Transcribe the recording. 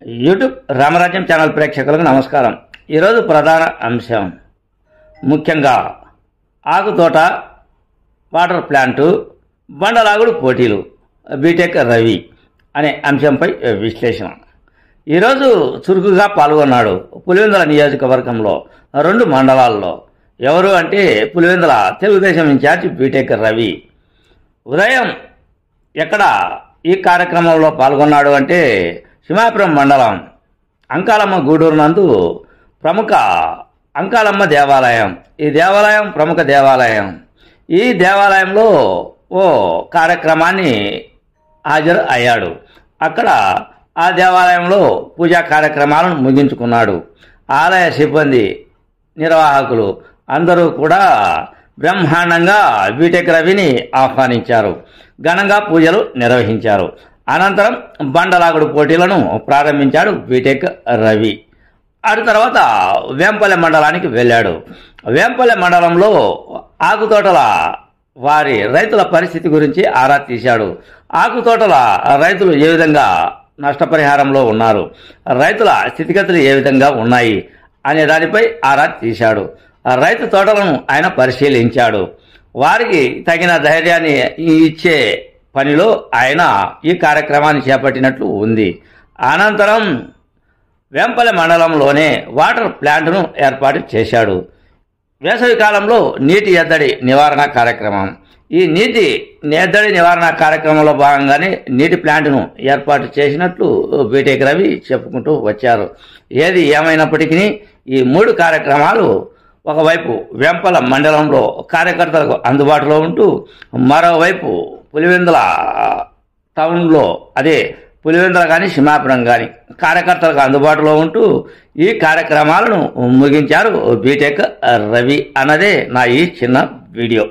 YouTube రామరాజ్యం channel ప్రేక్షకులకు నమస్కారం. ఈరోజు ప్రధాన అంశం ముఖ్యంగా ఆకుతోట, వాటర్ ప్లాంటు, బండలాగుడు పోటీలు, బీటెక్ రవి అనే అంశంపై విశ్లేషణ. ఈరోజు చురుకుగా పాల్గొన్నాడు పులివెందుల నియోజకవర్గంలో 2 మండలాల్లో. ఎవరు అంటే పులివెందుల తెలుగుదేశం ఇన్ఛార్జ్ బీటెక్ రవి. ఉదయం ఎక్కడ ఈ కార్యక్రమంలో పాల్గొన్నాడు అంటే సింహాపురం మండలం అంకాలమ్మ గూడూరు నందు ప్రముఖ అంకాలమ్మ దేవాలయం. ఈ దేవాలయం ప్రముఖ దేవాలయం. ఈ దేవాలయంలో ఓ కార్యక్రమాన్ని హాజరు అయ్యాడు. అక్కడ ఆ దేవాలయంలో పూజా కార్యక్రమాలను ముగించుకున్నాడు. ఆలయ సిబ్బంది, నిర్వాహకులు అందరూ కూడా బ్రహ్మాండంగా బీటెక్ రవిని ఆహ్వానించారు. ఘనంగా పూజలు నిర్వహించారు. అనంతరం బండలాగుడు పోటీలను ప్రారంభించాడు బీటెక్ రవి. ఆ తర్వాత వేంపల్లె మండలానికి వెళ్ళాడు. వేంపల్లె మండలంలో ఆకుతోటల వారి రైతుల పరిస్థితి గురించి ఆరా తీశాడు. ఆకుతోటల రైతులు ఏ విధంగా నష్టపరిహారంలో ఉన్నారు, రైతుల స్థితిగతులు ఏ విధంగా ఉన్నాయి అనే దానిపై ఆరా తీశాడు. రైతు తోటలను ఆయన పరిశీలించాడు. వారికి తగిన ధైర్యాన్ని ఇచ్చే పనిలో ఆయన ఈ కార్యక్రమాన్ని చేపట్టినట్లు ఉంది. అనంతరం వేంపల్లె మండలంలోనే వాటర్ ప్లాంట్ను ఏర్పాటు చేశాడు. వేసవి కాలంలో నీటి ఎద్దడి నివారణ కార్యక్రమం. ఈ నీటి ఎద్దడి నివారణ కార్యక్రమంలో భాగంగానే నీటి ప్లాంట్ను ఏర్పాటు చేసినట్లు బీటెక్ రవి చెప్పుకుంటూ వచ్చారు. ఏది ఏమైనప్పటికీ ఈ 3 కార్యక్రమాలు ఒకవైపు వేంపల్లె మండలంలో కార్యకర్తలకు అందుబాటులో ఉంటూ, మరోవైపు పులివెందుల టౌన్లో, అదే పులివెందుల కానీ సింహాపురం కానీ కార్యకర్తలకు అందుబాటులో ఉంటూ ఈ కార్యక్రమాలను ముగించారు బీటెక్ రవి అన్నదే నా ఈ చిన్న వీడియో.